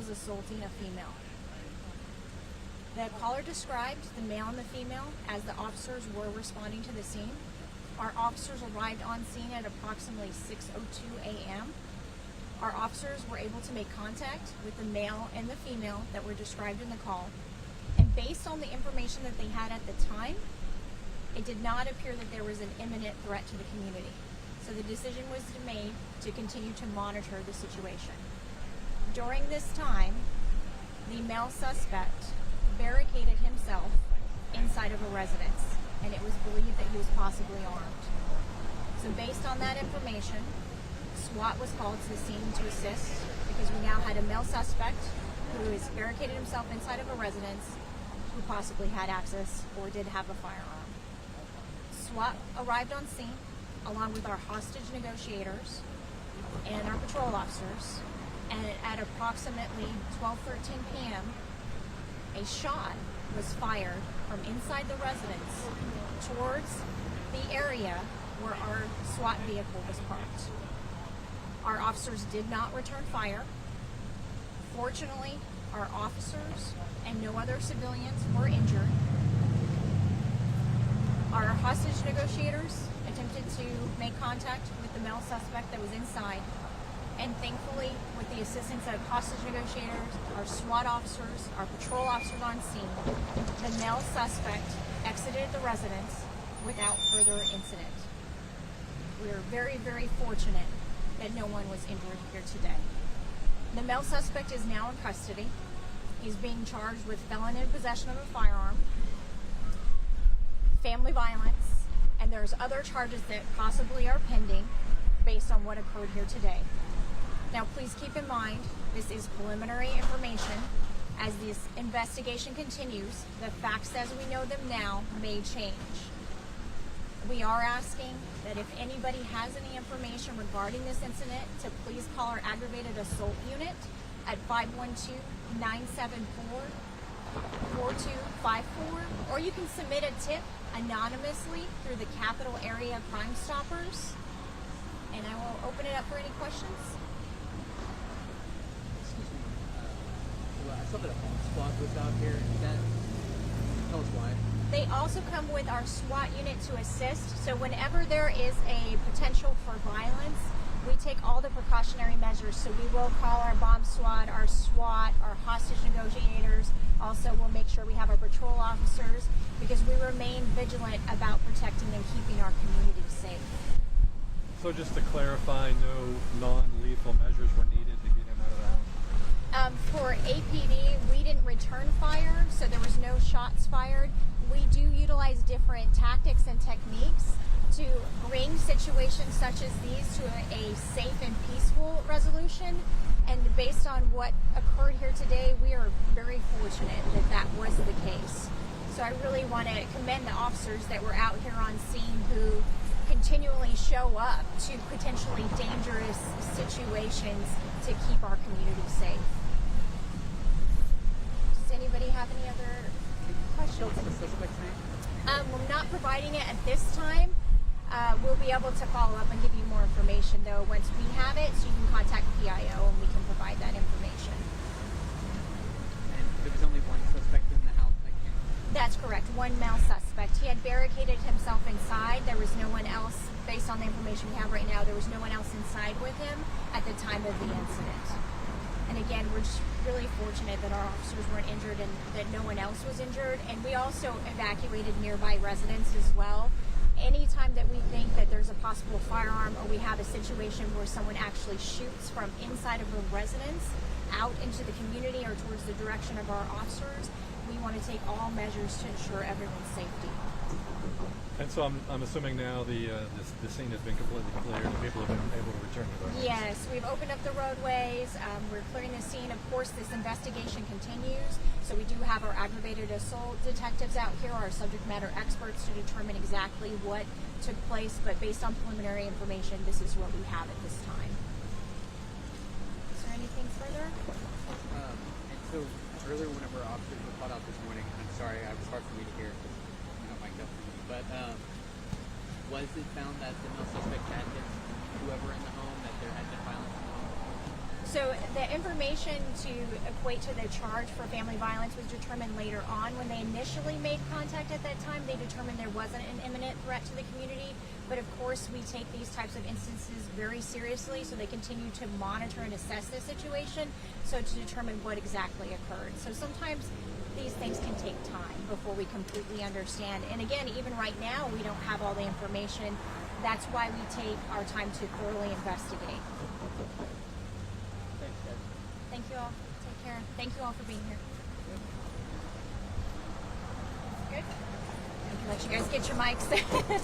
was assaulting a female. The caller described the male and the female as the officers were responding to the scene. Our officers arrived on scene at approximately 6:02 a.m. Our officers were able to make contact with the male and the female that were described in the call. And based on the information that they had at the time, it did not appear that there was an imminent threat to the community. So the decision was made to continue to monitor the situation. During this time, the male suspect barricaded himself inside of a residence, and it was believed that he was possibly armed. So based on that information, SWAT was called to the scene to assist because we now had a male suspect who has barricaded himself inside of a residence who possibly had access or did have a firearm. SWAT arrived on scene along with our hostage negotiators and our patrol officers, and at approximately 12:13 p.m., a shot was fired from inside the residence towards the area where our SWAT vehicle was parked. Our officers did not return fire. Fortunately, our officers and no other civilians were injured. Our hostage negotiators attempted to make contact with the male suspect that was inside, and thankfully, with the assistance of hostage negotiators, our SWAT officers, our patrol officers on scene, the male suspect exited the residence without further incident. We are very, very fortunate that no one was injured here today. The male suspect is now in custody. He's being charged with felon in possession of a firearm, family violence, and there's other charges that possibly are pending based on what occurred here today. Now, please keep in mind, this is preliminary information. As this investigation continues, the facts as we know them now may change. We are asking that if anybody has any information regarding this incident, to please call our aggravated assault unit at 512-974-4254, or you can submit a tip anonymously through the Capital Area Crime Stoppers, and I will open it up for any questions. Excuse me. I saw that a home squad was out here. Tell us why. They also come with our SWAT unit to assist. So whenever there is a potential for violence, we take all the precautionary measures. So we will call our bomb squad, our SWAT, our hostage negotiators. Also, we'll make sure we have our patrol officers because we remain vigilant about protecting and keeping our community safe. So just to clarify, no non-lethal measures were needed to get him out of the house? For APD, we didn't return fire, so there was no shots fired. We do utilize different tactics and techniques to bring situations such as these to a safe and peaceful resolution. And based on what occurred here today, we are very fortunate that that was the case. So I really want to commend the officers that were out here on scene who continually show up to potentially dangerous situations to keep our community safe. Does anybody have any other questions? What's the suspect's name? We're not providing it at this time. We'll be able to follow up and give you more information though once we have it, so you can contact PIO and we can provide that information. And there was only one suspect in the house that came? That's correct, one male suspect. He had barricaded himself inside. There was no one else, based on the information we have right now, there was no one else inside with him at the time of the incident. And again, we're just really fortunate that our officers weren't injured and that no one else was injured. And we also evacuated nearby residents as well. Anytime that we think that there's a possible firearm or we have a situation where someone actually shoots from inside of a residence out into the community or towards the direction of our officers, we want to take all measures to ensure everyone's safety. And so I'm assuming now the scene has been completely cleared and people have been able to return to their homes. Yes, we've opened up the roadways. We're clearing the scene. Of course, this investigation continues. So we do have our aggravated assault detectives out here, our subject matter experts, to determine exactly what took place. But based on preliminary information, this is what we have at this time. Is there anything further? And so earlier, whenever officers were called out this morning, I'm sorry, it was hard for me to hear because you're not mic'd up for me, but was it found that the male suspect had hit whoever in the home, that there had been violence in the home? So the information to equate to the charge for family violence was determined later on. When they initially made contact at that time, they determined there wasn't an imminent threat to the community. But of course, we take these types of instances very seriously, so they continue to monitor and assess the situation, so to determine what exactly occurred. So sometimes these things can take time before we completely understand. And again, even right now, we don't have all the information. That's why we take our time to thoroughly investigate. Thanks, guys. Thank you all. Take care. Thank you all for being here. Good. I can let you guys get your mics.